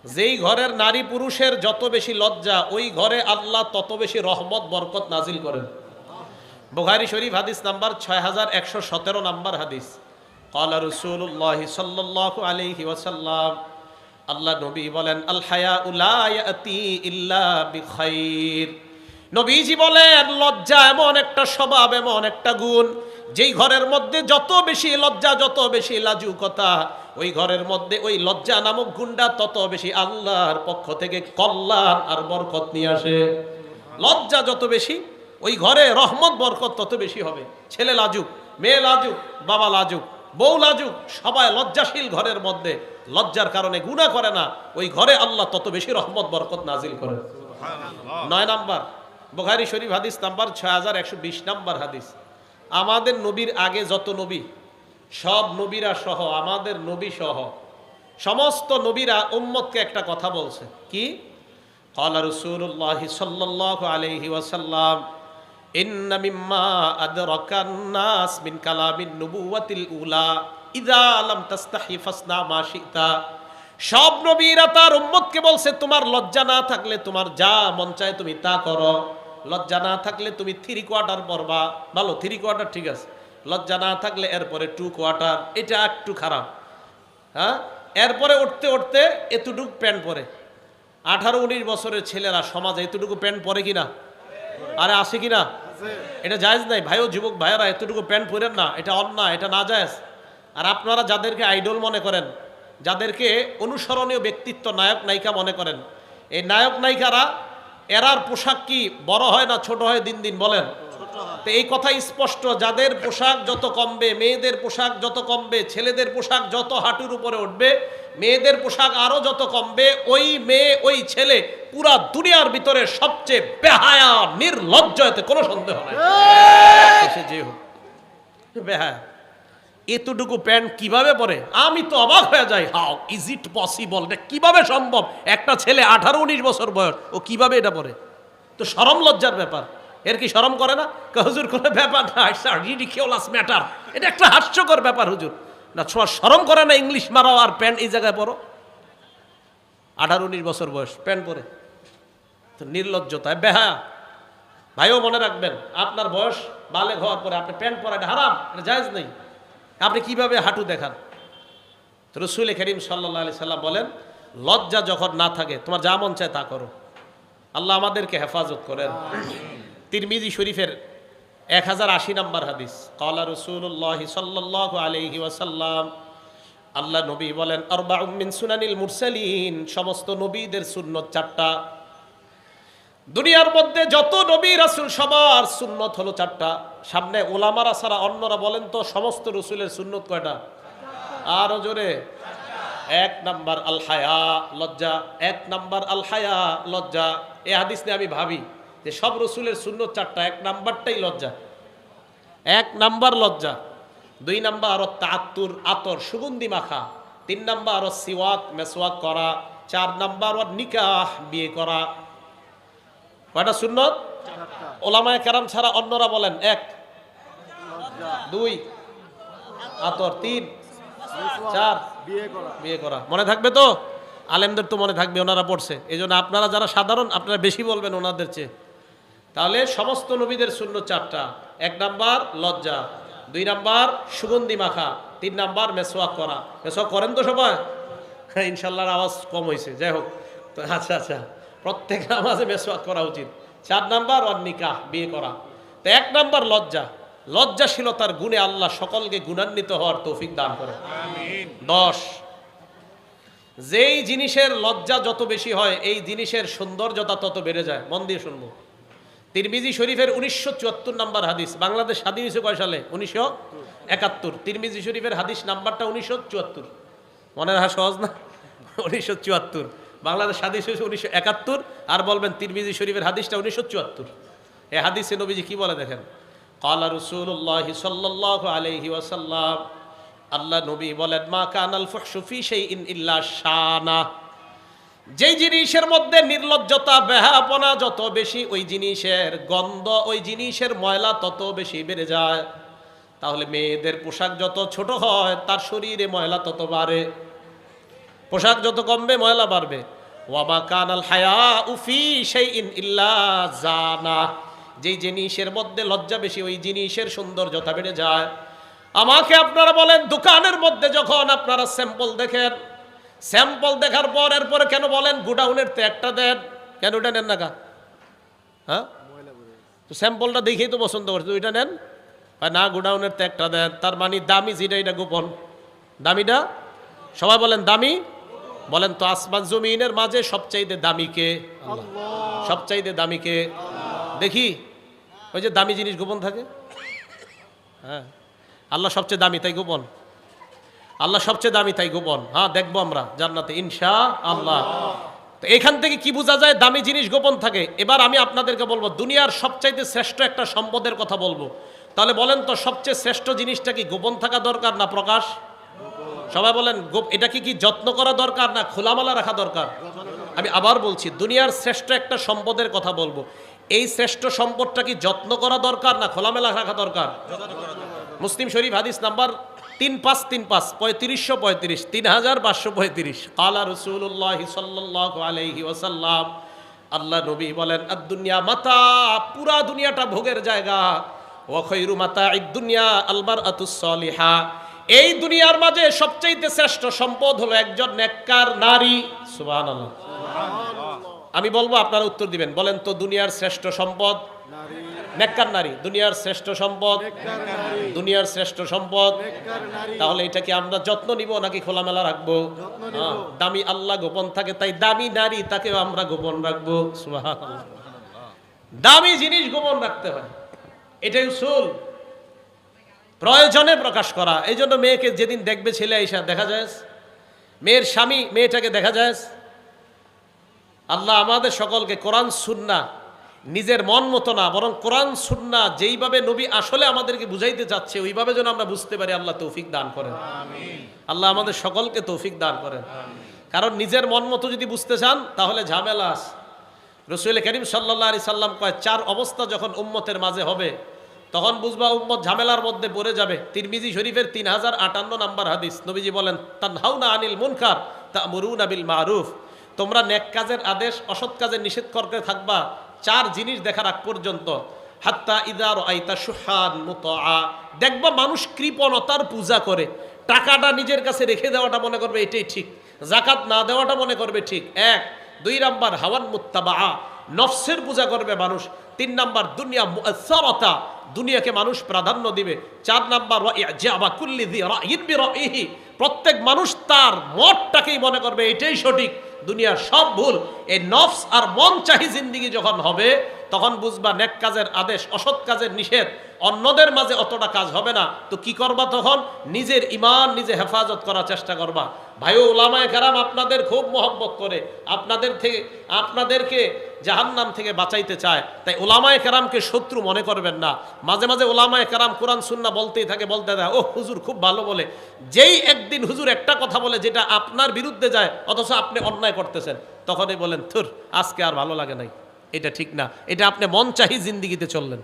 যেই ঘরের নারী পুরুষের যত বেশি লজ্জা, ওই ঘরে আল্লাহ তত বেশি রহমত বরকত নাজিল করেন। বুখারী শরীফ হাদিস নাম্বার 6117 নাম্বার হাদিস। ক্বালা রাসূলুল্লাহ সাল্লাল্লাহু আলাইহি ওয়াসাল্লাম, আল্লাহ নবী বলেন, আল হায়াউ লা ইয়াতি ইল্লা বিখাইর। নবীজি বলেন, লজ্জা এমন একটা স্বভাব, এমন একটা গুণ, যেই ঘরের মধ্যে যত বেশি লজ্জা, যত বেশি লাজুকতা, ওই ঘরের মধ্যে ওই লজ্জা নামক গুণটা তত বেশি আল্লাহর পক্ষ থেকে কল্যাণ আর বরকত নিয়ে আসে। লজ্জা যত বেশি, ওই ঘরে রহমত বরকত তত বেশি হবে। ছেলে লাজুক, মেয়ে লাজুক, বাবা লাজুক, বউ লাজুক, সবাই লজ্জাশীল ঘরের মধ্যে লজ্জার কারণে গুনাহ করে না, ওই ঘরে আল্লাহ তত বেশি রহমত বরকত নাজিল করেন। 9 নাম্বার, বুখারী শরীফ হাদিস নাম্বার 6120 নাম্বার হাদিস। আমাদের নবীর আগে যত নবী, সব নবীরা সহ, আমাদের নবী সহ সমস্ত নবীরা উম্মতকে একটা কথা বলছে। কি? ক্বালা রাসূলুল্লাহ সাল্লাল্লাহু আলাইহি ওয়াসাল্লাম, ইন্না মিম্মা আদরাকান নাস মিন কালামিন নবুওয়াতিল উলা ইযা লাম তাস্তাহি ফাসনা মা শিতা। সব নবীরা তার উম্মতকে বলছে, তোমার লজ্জা না থাকলে তোমার যা মন চায় তুমি তা করো। লজ্জা না থাকলে তুমি 3 কোয়ার্টার পরবা, ভালো 3 কোয়ার্টার ঠিক আছে। লজ্জা না থাকলে এরপরে 2 কোয়ার্টার, এটা একটু খারাপ। হ্যাঁ, এরপরে উঠতে উঠতে এতটুকু প্যান্ট পরে। 18-19 বছরের ছেলেরা সমাজে এতটুকু প্যান্ট পরে কিনা? আরে আসে কিনা? এটা জায়েজ নাই ভাইও, যুবক ভাইয়েরা এতটুকু প্যান্ট পরেন না, এটা অন্যায়, এটা না জায়েজ। আর আপনারা যাদেরকে আইডল মনে করেন, যাদেরকে অনুসরণীয় ব্যক্তিত্ব, নায়ক নায়িকা মনে করেন, এই নায়ক নায়িকারা এরার পোশাক কি বড় হয় না ছোট হয় দিন দিন? বলেন তো। এই কথা স্পষ্ট, যাদের পোশাক যত কমবে, মেয়েদের পোশাক যত কমবে, ছেলেদের পোশাক যত হাঁটুর উপরে উঠবে, মেয়েদের পোশাক আরো যত কমবে, ওই মেয়ে ওই ছেলে পুরা দুনিয়ার ভিতরে সবচেয়ে বেহায়া নির্লজ্জ, এতে কোনো সন্দেহ নাই। সে যে হোক বেহায়া, এতটুকু প্যান্ট কিভাবে পরে? আমি তো অবাক হয়ে যাই, হাউ ইজ ইট পসিবল, এটা কিভাবে সম্ভব? একটা ছেলে 18-19 বছর বয়স, ও কিভাবে এটা পরে? তো শরম লজ্জার ব্যাপার। এর কি শরম করে না? হুজুর কোনো ব্যাপার না, ইটস আ রিডিকিউলাস ম্যাটার, এটা একটা হাস্যকর ব্যাপার হুজুর। না তোমার শরম করে না ইংলিশ মারাও আর প্যান্ট এই জায়গায় পরো? 18-19 বছর বয়স প্যান্ট পরে, তো নির্লজ্জতায় বেহায়া। ভাইও মনে রাখবেন, আপনার বয়স বালেগ হওয়ার পরে আপনি প্যান্ট পরা, এটা হারাম, এটা জায়েজ নেই। আপনি কিভাবে হাঁটু দেখান? তো রাসূল করিম সাল্লাল্লাহু আলাইহি সাল্লাম বলেন, লজ্জা যখন না থাকে তোমার যা মন চায় তা করো। আল্লাহ আমাদেরকে হেফাজত করেন। তিরমিজি শরীফের 1080 নাম্বার হাদিস। ক্বালা রাসূলুল্লাহ সাল্লাল্লাহু আলাইহি ওয়াসাল্লাম, আল্লাহ নবী বলেন, আরবাউম মিন সুনানিল মুরসালিন, সমস্ত নবীদের সুন্নত 4টা। দুনিয়ার মধ্যে যত নবী রাসূল সবার সুন্নত হলো 4টা। সামনে ওলামারা ছাড়া অন্যরা বলেন তো সমস্ত রসুলের সুন্নত কয়টা? আরো জোরে। 1 নাম্বার আল হায়া, লজ্জা। 1 নাম্বার আল হায়া, লজ্জা। এই হাদিস নিয়ে আমি ভাবি যে সব রসুলের সুন্নত 4টা, 1 নাম্বারটাই লজ্জা। 1 নাম্বার লজ্জা। 2 নাম্বার আরো তাআত্তুর, আতর, সুগন্ধি মাখা। 3 নাম্বার আরো সিওয়াক, মেসওয়াক করা। 4 নাম্বার আর নিকাহ, বিয়ে করা। কয়টা সুন্নত? 4টা। ওলামায়ে কেরাম ছাড়া অন্যরা বলেন 1, 2 আতর, 3, 4 বিয়ে করা। মনে থাকবে তো? আলেমদের তো মনে থাকবে, ওনারা পড়ছে। এই জন্য আপনারা যারা সাধারণ, আপনারা বেশি বলবেন ওনাদের চেয়ে। তাহলে সমস্ত নবীদের সুন্নত 4টা। 1 নাম্বার লজ্জা, 2 নাম্বার সুগন্ধি মাখা, 3 নাম্বার মেসওয়াক করা। মেসওয়াক করেন তো সবাই? ইনশাল্লাহর আওয়াজ কম হয়েছে, যাই হোক। তো আচ্ছা আচ্ছা, প্রত্যেক নামাজে মেসওয়াক করা উচিত। 4 নাম্বার ওয়ান নিকাহ, বিয়ে করা। তো 1 নাম্বার লজ্জা। লজ্জাশীলতার গুণে আল্লাহ সকলকে গুণান্বিত হওয়ার তৌফিক দান করে। আমিন। 10, যেই জিনিসের লজ্জা যত বেশি হয়, এই জিনিসের সৌন্দর্যতা তত বেড়ে যায়। মন দিয়ে শুনবো। তিরমিজি শরীফের 1974 নাম্বার হাদিস। বাংলাদেশ স্বাধীন হয়েছে কয় সালে? 1971। তিরমিজি শরীফের হাদিস নাম্বারটা 1974। মনে রাখা সহজ না? 1974। বাংলাদেশ স্বাধীন হয়েছে 1971, আর বলবেন তিরমিজি শরীফের হাদিসটা 1974। এই হাদিসে নবীজি কি বলে দেখেন। ক্বালা রাসূলুল্লাহ সাল্লাল্লাহু আলাইহি ওয়াসাল্লাম, আল্লাহ নবী বলেন, মা কানাল ফুহশু ফি শাইইন ইল্লা শানা। যেই জিনিসের মধ্যে নির্লজ্জতা, বেহায়াপনা যত বেশি, ওই জিনিসের গন্ধ, ওই জিনিসের ময়লা তত বেশি বেড়ে যায়। তাহলে মেয়েদের পোশাক যত ছোট হয়, তার শরীরে ময়লা তত বাড়ে। পোশাক যত কমবে ময়লা বাড়বে। ওয়ামা কানাল হায়াউ ফি শাইইন ইল্লা জানা, যেই জিনিসের মধ্যে লজ্জা বেশি ওই জিনিসের সৌন্দর্যতা বেড়ে যায়। আমাকে আপনারা বলেন, দোকানের মধ্যে যখন আপনারা স্যাম্পল দেখেন, স্যাম্পল দেখার পর এরপরে কেন বলেন গোডাউনের তো একটা দেন, কেন ওটা নেন না কা? হ্যাঁ, তো স্যাম্পলটা দেখেই তো পছন্দ করছে, ওইটা নেন। না, গোডাউনের তো একটা দেন, তার মানে দামি যেটা এটা গোপন। দামিটা সবাই বলেন দামি। বলেন তো আসমান জমিনের মাঝে সবচাইতে দামি কে? সবচাইতে দামি কে? দেখি ওই যে দামি জিনিস গোপন থাকে। হ্যাঁ, আল্লাহ সবচেয়ে দামি তাই গোপন। আল্লাহ সবচেয়ে দামি তাই গোপন। হ্যাঁ, দেখবো আমরা জান্নাতে ইনশাআল্লাহ। তো এখান থেকে কি বোঝা যায়? দামি জিনিস গোপন থাকে। এবার আমি আপনাদেরকে বলবো দুনিয়ার সবচাইতে শ্রেষ্ঠ একটা সম্পদের কথা বলবো। তাহলে বলেন তো সবচেয়ে শ্রেষ্ঠ জিনিসটা কি গোপন থাকা দরকার না প্রকাশ? সবাই বলেন এটা কি যত্ন করা দরকার না খোলামেলা রাখা দরকার? আমি আবার বলছি, দুনিয়ার শ্রেষ্ঠ একটা সম্পদের কথা বলবো। এই শ্রেষ্ঠ সম্পদটা কি যত্ন করা দরকার না খোলামেলা রাখা দরকার? মুসলিম শরীফ হাদিস নাম্বার 3535 3535 3535 ক্বালা রাসূলুল্লাহ সাল্লাল্লাহু আলাইহি ওয়াসাল্লাম, আল্লাহ নবী বলেন আদ-দুনিয়া মাতা, পুরা দুনিয়াটা ভোগের জায়গা। ওয়া খায়রু মাতা'id দুনিয়া আল মারআতুস সালিহা, এই দুনিয়ার মাঝে সবচেয়ে শ্রেষ্ঠ সম্পদ হলো একজন নেককার নারী। সুবহানাল্লাহ। আমি বলবো আপনারা উত্তর দিবেন। বলেন তো দুনিয়ার শ্রেষ্ঠ সম্পদ নেককার নারী। দুনিয়ার শ্রেষ্ঠ সম্পদ, দুনিয়ার শ্রেষ্ঠ সম্পদ। তাহলে এটা কি আমরা যত্ন নিব নাকি খোলামেলা রাখবো? দামি আল্লাহ গোপন থাকে, তাই দামি নারী তাকেও আমরা গোপন রাখবো। সুবহানাল্লাহ। দামি জিনিস গোপন রাখতে হয়, এটাই উসুল। প্রয়োজনে প্রকাশ করা। এই জন্য মেয়েকে যেদিন দেখবে ছেলে আইসা দেখা যায়, মেয়ের স্বামী মেয়েটাকে দেখা যায়। আল্লাহ আমাদের সকলকে কোরআন সুন্নাহ নিজের মন মতো না, বরং কোরআন সুন্নাহ যেইভাবে নবী আসলে আমাদেরকে বুঝাইতে চাচ্ছে ওইভাবে যেন আমরা বুঝতে পারি, আল্লাহ তৌফিক দান করেন। আল্লাহ আমাদের সকলকে তৌফিক দান করেন। কারণ নিজের মন মতো যদি বুঝতে চান তাহলে ঝামেলা আছে। রাসূল করিম সাল্লাল্লাহু আলাইহি সাল্লাম কয়, চার অবস্থা যখন উম্মতের মাঝে হবে তখন বুঝবা উম্মত ঝামেলার মধ্যে পড়ে যাবে। তিরমিজি শরীফের 3058 নাম্বার হাদিস। নবীজি বলেন, তানহাউনা আনিল মুনকার তা'মুরুনা বিল মারুফ, তোমরা নেক কাজের আদেশ অসৎ কাজের নিষেধ করতে থাকবা চার জিনিস দেখার আগ পর্যন্ত। হাত্তা ইযা রাআইতা শুহান মুতাআ, দেখবা মানুষ কৃপণতার পূজা করে। টাকাটা নিজের কাছে রেখে দেওয়াটা মনে করবে এটাই ঠিক, যাকাত না দেওয়াটা মনে করবে ঠিক। এক। দুই নাম্বার হাওয়ান মুত্তাবা, নফসের পূজা করবে মানুষ। তিন নাম্বার দুনিয়া মুআসসারাতা, দুনিয়াকে মানুষ প্রাধান্য দিবে। চার নাম্বার ওয়া ইজাবা কুল্লি যি রাইন বিরাইহি, প্রত্যেক মানুষ তার মতটাকেই মনে করবে এটাই সঠিক, দুনিয়ার সব ভুল। এই নফস আর মন চাহি জিন্দেগি যখন হবে তখন বুঝবা নেক কাজের আদেশ অসৎ কাজের নিষেধ অন্যদের মাঝে অতটা কাজ হবে না। তো কি করবা তখন? নিজের ঈমান নিজে হেফাজত করার চেষ্টা করবা। ভাইও উলামায়ে কেরাম আপনাদের খুব মহব্বত করে, আপনাদেরকে জাহান্নাম থেকে বাঁচাইতে চায়। তাই উলামায়ে কেরামকে শত্রু মনে করবেন না। মাঝে মাঝে উলামায়ে কেরাম কোরআন সুন্নাহ বলতেই থাকে, বলতে থাকে ও হুজুর খুব ভালো বলে। যেই একদিন হুজুর একটা কথা বলে যেটা আপনার বিরুদ্ধে যায় অথচ আপনি অন্যায় করতেছেন, তখনই বলেন থুর, আজকে আর ভালো লাগে নাই, এটা ঠিক না, এটা আপনি মন চাহি জিন্দেগিতে চললেন।